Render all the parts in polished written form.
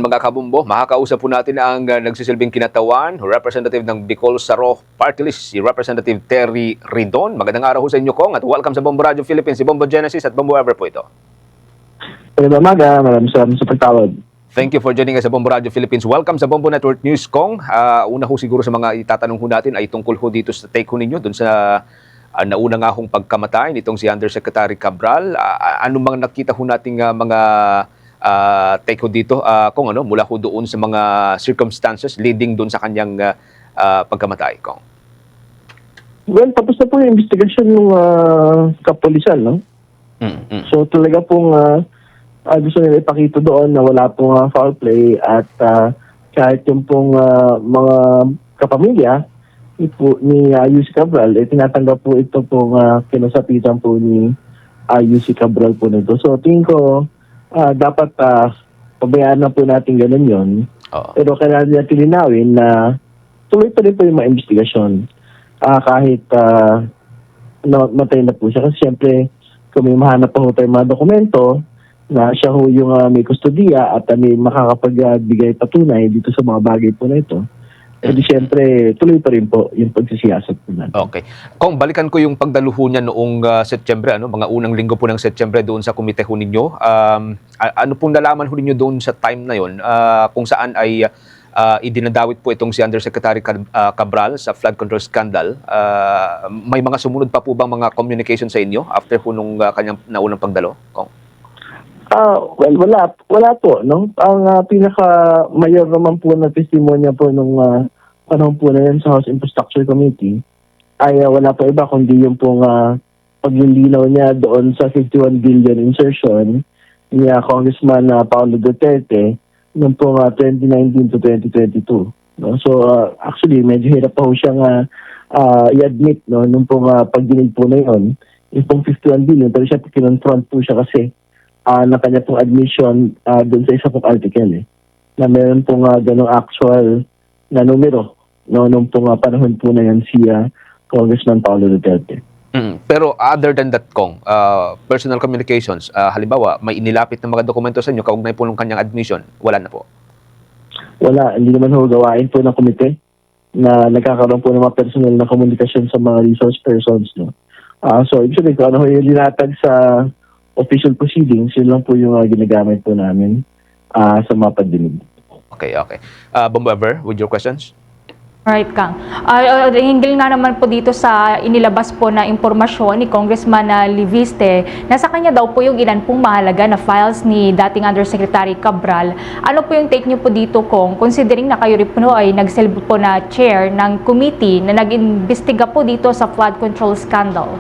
Mga kabumbo, makakausap po natin ang nagsisilbing kinatawan, representative ng Bicol Saro Party List, si Representative Terry Ridon. Magandang araw ho sa inyo, Kong, at welcome sa Bombo Radio Philippines, si Bombo Genesis at Bombo Ever po ito. Magandang umaga, maraming salamat sa pagtawag. Thank you for joining us sa Bombo Radio Philippines. Welcome sa Bombo Network News, Kong. Una ho siguro sa mga itatanong ho natin ay tungkol ho dito sa take ho ninyo, dun sa nauna nga hong pagkamatay nitong si Undersecretary Cabral. Ano mga nakita ho nating mga take ho dito, Kong, mula ho doon sa mga circumstances leading doon sa kanyang pagkamatay, Kong? Well, tapos na po yung investigasyon ng kapulisan, no? So talaga pong gusto nila ipakita doon na wala pong foul play at kahit yung pong mga kapamilya ni UC Cabral, tinatanggap po ito pong kinasapitan po ni UC Cabral po nito. So tingin ko dapat pabayaan na po natin ganun yun. Pero kailangan natin linawin na tuloy pa rin po yung mga investigasyon. Kahit matay na po siya. Kasi siyempre, kung may mahanap pa po tayong mga dokumento na siya ho yung may kustodiya at may makakapagbigay patunay dito sa mga bagay po na ito, di siyempre, tuloy pa rin po yung pagsisiyasat po natin. Okay. Kung balikan ko yung pagdaluho niya noong Setyembre, mga unang linggo po ng Setyembre doon sa komite ho ninyo, ano pong nalaman ho ninyo doon sa time na yon, kung saan ay idinadawit po itong si Undersecretary Cabral sa flood control scandal? May mga sumunod pa po bang mga communication sa inyo after po nung kanyang naunang pagdalo, Kong? Well, wala po, no? Ang pinaka-mayor naman po na testimonya po nung panahon po na yan sa House Infrastructure Committee ay wala pa iba kundi yung pong paglilinaw niya doon sa 51 billion insertion ni Congressman Paulo Duterte noong pong 2019 to 2022. No? So, actually, medyo hirap pa po siyang i-admit, no? Nung pong pagdinig po na yun, yung pong 51 billion, pero siya kinonfront po siya kasi na kanya pong admission doon sa isa pong article na meron pong ganong actual na numero nung pong panahon po na yan si Congressman Paulo Duterte. Pero other than that, Kong, personal communications, halimbawa may inilapit ng mga dokumento sa inyo kaugnay po ng kanyang admission, wala na po? Wala, hindi naman ho gawain po ng komite na nagkakaroon po ng mga personal na komunikasyon sa mga resource persons. No? So, ibig sabihin ko, ano ho yung linatag sa official proceedings, yun lang po yung ginagamit po namin sa mga pagdinig. Okay. Bombo Ever, with your questions? Right, Kang. Hinggil nga naman po dito sa inilabas po na impormasyon ni Congressman Liviste na sa kanya daw po yung ilan pong mahalaga na files ni dating Undersecretary Cabral. Ano po yung take niyo po dito, Kong? Considering na kayo rin po ay nagsilbi po na chair ng committee na nag-imbestiga po dito sa flood control scandal.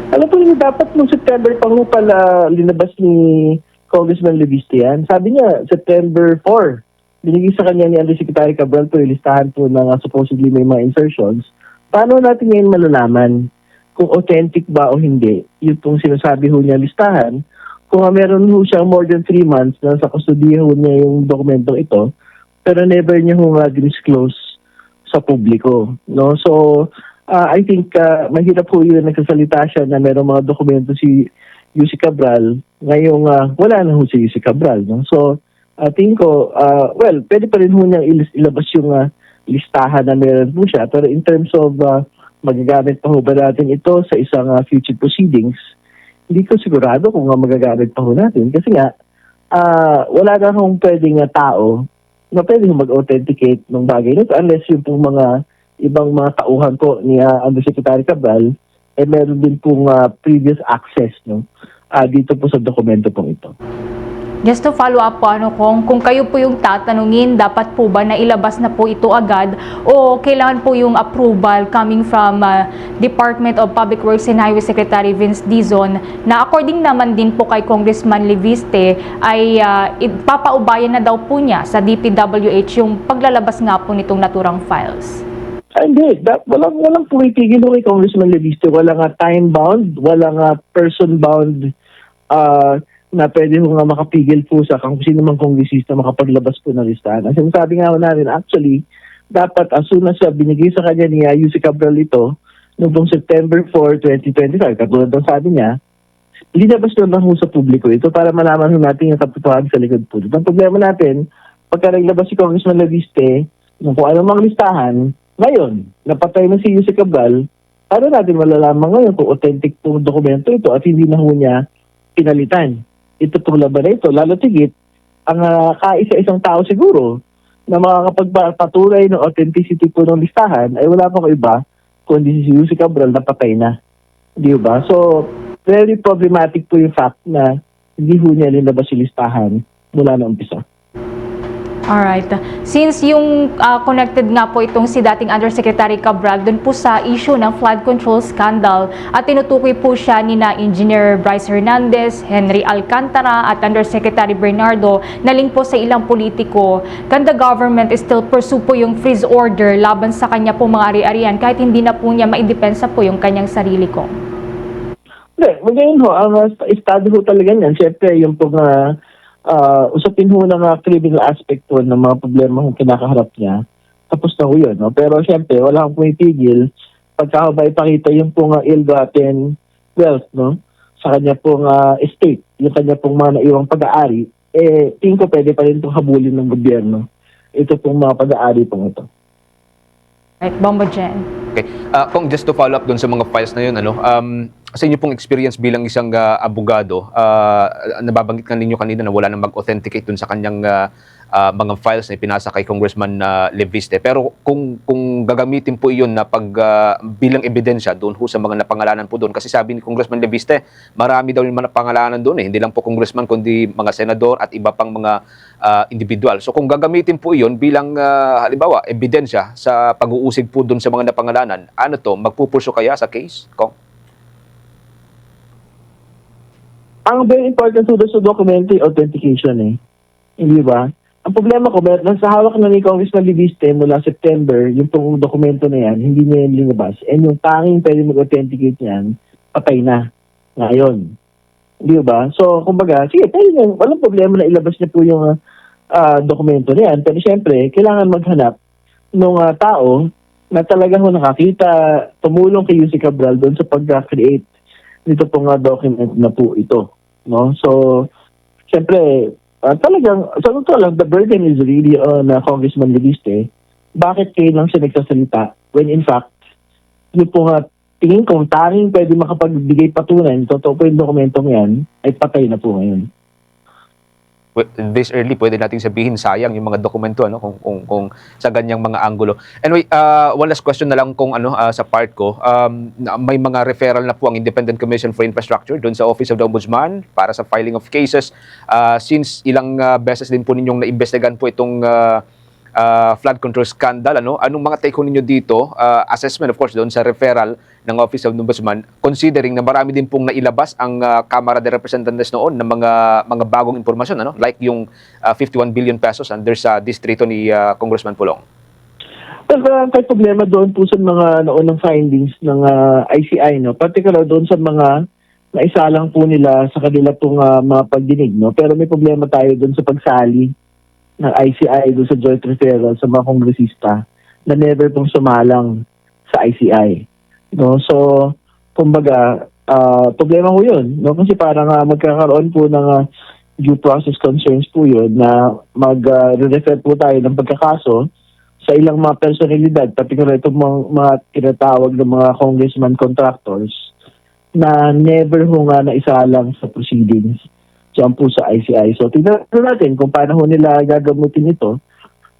Alam po niyo, dapat noong September pa ho pala linabas ni Congressman Liviste yan. Sabi niya, September 4. Binigay sa kanya ni Undersecretary Cabral po yung listahan po ng supposedly may mga insertions. Paano natin ngayon malalaman kung authentic ba o hindi? Yun pong sinasabi ho niya listahan. Kung meron ho siyang more than 3 months na sa kustudiya ho niya yung dokumentong ito, pero never niya ho disclose sa publiko. No? So, I think mahirap po yun nagsasalita siya na meron mga dokumento si UC Cabral. Ngayong wala na ho si UC Cabral. No? So, tingin ko, well, pwede pa rin ho niyang ilabas yung listahan na meron po siya. Pero in terms of magagamit pa ho ba natin ito sa isang future proceedings, hindi ko sigurado kung magagamit pa ho natin. Kasi nga, wala na hong pwedeng tao na pwedeng mag-authenticate ng bagay nito unless yung pong mga ibang mga tauhan po ni Undersecretary Cabral meron din pong previous access dito po sa dokumento pong ito. Just to follow up po, kung kayo po yung tatanungin, dapat po ba na ilabas na po ito agad o kailangan po yung approval coming from Department of Public Works and Highway Secretary Vince Dizon na according naman din po kay Congressman Liviste ay ipapaubayan na daw po niya sa DPWH yung paglalabas nga po nitong naturang files? Hindi. Walang pumipigil kay Congressman Liviste. Walang time-bound, walang person-bound na pwede mo nga makapigil po sa kung sino mang kongresista makapaglabas po ng listahan. Ang sinasabi nga namin, actually, dapat as soon as binigay sa kanya ni UC Cabral ito, noong September 4, 2025, katulad ng sabi niya, linabas na lang ho sa publiko ito para malaman ho natin yung katotohanan sa likod po. Ang problema natin, pagka naglabas si Congressman Leviste, kung anong mga listahan, ngayon, napatay na si Yusek Cabral, paano natin malalaman ngayon kung authentic pong dokumento ito at hindi na ho niya pinalitan. Ito pong laban na ito, lalo tigit, ang kaisa-isang tao siguro na makakapagpatuloy ng authenticity po ng listahan ay wala pang iba kundi si Yusek Cabral na patay na. Di ba? So, very problematic po yung fact na hindi ho niya linabas yung listahan mula na umpisa. Alright. Since yung connected nga po itong si dating Undersecretary Cabral dun po sa issue ng flood control scandal at tinutukoy po siya ni na Engineer Bryce Hernandez, Henry Alcantara at Undersecretary Bernardo na link po sa ilang politiko, can the government still pursue po yung freeze order laban sa kanya po mga ari-arian kahit hindi na po niya maidepensa po yung kanyang sarili ko? Hindi, magayon ho, ang estado ho talaga niyan. Siyempre, yung pong usapin ho ng criminal aspect po ng mga problema kung kinakaharap niya, tapos na ho yun. No? Pero siyempre, wala akong pumipigil pagka ba ipakita yung pong ill-gotten wealth, no? Sa kanya pong estate, yung kanya pong mga naiwang pag-aari, tingin ko pwede pa rin itong habulin ng gobyerno. Ito pong mga pag-aari pong ito. Right, Bombo Jen. Okay. Kung just to follow up doon sa mga files na yun, sa inyo pong experience bilang isang abogado, nababanggit ka ninyo kanina na wala nang mag-authenticate doon sa kanyang mga files na ipinasa kay Congressman Leviste. Pero kung gagamitin po iyon na bilang ebidensya doon ho sa mga napangalanan po doon, kasi sabi ni Congressman Leviste, marami daw yung mga napangalanan doon hindi lang po congressman kundi mga senador at iba pang mga individual. So kung gagamitin po iyon bilang halimbawa ebidensya sa pag-uusig po doon sa mga napangalanan, ano to, magpupulso kaya sa case? Kong? Ang very important sa document yung authentication Hindi ba? Ang problema ko, nasa hawak na ni Congressman Leviste mula September, yung pong dokumento na yan, hindi niya yung linabas. And yung tanging pwede mag-authenticate yan, patay na ngayon. Hindi ba? So, kumbaga, sige, pwede niya, walang problema na ilabas niya po yung dokumento na yan. Pero siyempre, kailangan maghanap ng tao na talagang nakakita, tumulong kay Yusek Cabral doon sa pag-create nito pong document na po ito. No? So, siyempre, talagang, sa totoo lang, the burden is really on Congressman Leviste. Bakit kayo lang siya nagsasalita when in fact, yung po tingin kong tanging pwede makapagbigay patunay, totoo po yung dokumentong yan, ay patay na po ngayon. This early, pwede nating sabihin sayang yung mga dokumento kung sa ganyang mga anggulo. Anyway, one last question na lang kung sa part ko. May mga referral na po ang Independent Commission for Infrastructure doon sa Office of the Ombudsman para sa filing of cases. Since ilang beses din po ninyong naimbestigahan po itong flood control scandal, anong mga take ninyo dito? Assessment of course doon sa referral ng Office of the Ombudsman, considering na marami din pong nailabas ang Kamara de Representantes noon ng mga bagong impormasyon, like yung 51 billion pesos under sa distrito ni Congressman Pulong. Well, may problema doon po sa mga naunang findings ng ICI, particular doon sa mga naisalang po nila sa kanila pong mga pagdinig. Pero may problema tayo doon sa pagsali ng ICI doon sa joint referral sa mga kongresista na never pong sumalang sa ICI. So, kumbaga, problema ko yun. Kasi parang magkakaroon po ng due process concerns po yun na mag-refer po tayo ng pagkakaso sa ilang mga personalidad, particular itong mga tinatawag ng mga congressman contractors na never ho nga naisalang sa proceedings diyan po sa ICI. So, tignan natin kung paano ho nila gagamutin ito.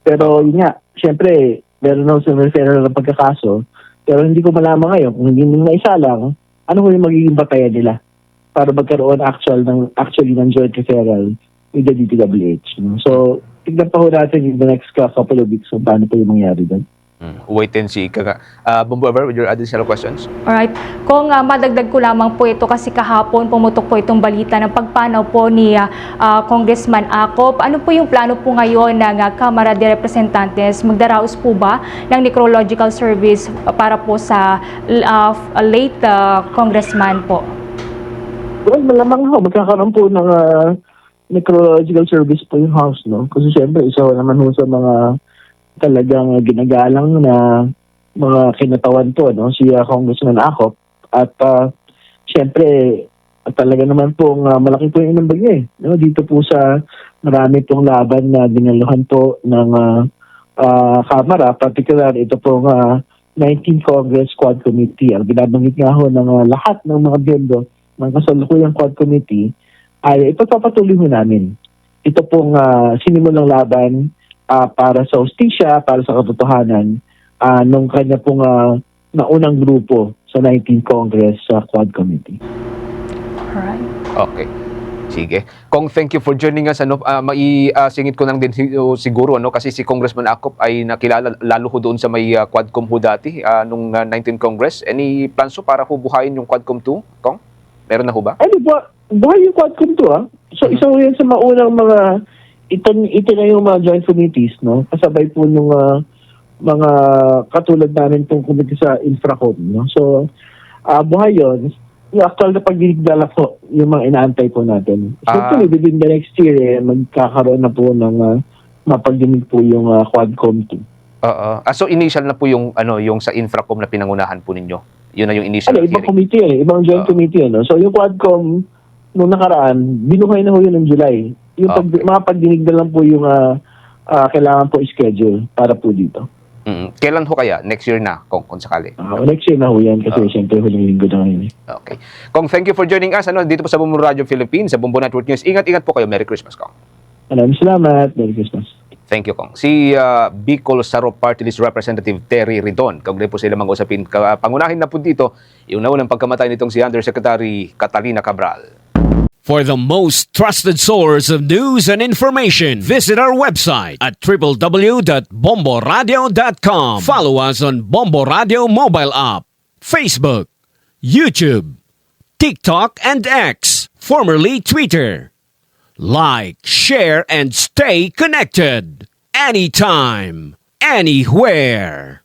Pero yun nga, syempre, meron na sa referral ng pagkakaso, pero hindi ko malaman ngayon kung hindi nila naisalang, ano ho yung magiging batayan nila para magkaroon actually ng joint referral with the DPWH. So, tignan pa ho natin in the next couple of weeks kung paano po yung mangyari doon. Wait and see. Bombo Ever, with your additional questions? Alright. Kung madagdag ko lamang po ito kasi kahapon pumutok po itong balita ng pagpanaw po ni Congressman Acop. Ano po yung plano po ngayon ng Kamara de Representantes? Magdaraos po ba ng necrological service para po sa late congressman po? Well, malamang ho, magkakaroon po ng necrological service po yung house, Kasi siyempre, isa naman ho sa mga talagang ginagalang na mga kinatawan po, si Congressman Acop. At siyempre, At talaga naman pong malaki po yung inambag niya eh. No? Dito po sa marami pong laban na dinaluhan po ng Kamara, particular ito pong 19th Congress Quad Committee. Ang binabanggit nga ho ng lahat ng mga miyembro ng kasalukuyang Quad Committee ay ipagpapatuloy ho namin. Ito pong sinimulang laban para sa hustisya, para sa katotohanan nung kanya pong naunang grupo sa 19th Congress Quad Committee. Alright. Okay. Sige. Kong, thank you for joining us. Maisingit ko lang din siguro kasi si Congressman Acop ay nakilala lalo ho doon sa may Quadcom ho dati nung 19th Congress. Any plans ho para ho buhayin yung Quadcom 2, Kong? Meron na ho ba? Buhay yung Quadcom 2 So isa ho yan sa maunang mga ito na yung mga joint committees, no? Kasabay po nung mga katulad namin pong committee sa Infracom, no? So buhay yun. Yung actual na pagdidigdala po yung mga inaantay po natin. So within the next year, magkakaroon na po ng mapagdinig po yung Quadcom 2. So initial na po yung yung sa Infracom na pinangunahan po ninyo. Yun na yung initial Ibang hearing. committee yan, ibang joint committee yan. No? So yung Quadcom nung nakaraan, binuhay na ho yun ng July. Yung mga pagdinig na lang po yung kailangan po schedule para po dito. Kailan ho kaya? Next year na, Kong, kung sakali? Next year na ho yan kasi siyempre huling linggo na ngayon. Okay. Kong, thank you for joining us dito po sa Bombo Radio Philippines, sa Bombo Network News. Ingat-ingat po kayo. Merry Christmas, Kong. Maraming salamat. Merry Christmas. Thank you, Kong. Si Bicol Saro Party List Representative Terry Ridon. Kaugnay po sila mag-usapin. Pangunahin na po dito yung naunang pagkamatay nitong si Undersecretary Catalina Cabral. For the most trusted source of news and information, visit our website at www.bomboradio.com. Follow us on Bombo Radio mobile app, Facebook, YouTube, TikTok, and X, formerly Twitter. Like, share, and stay connected. Anytime, anywhere.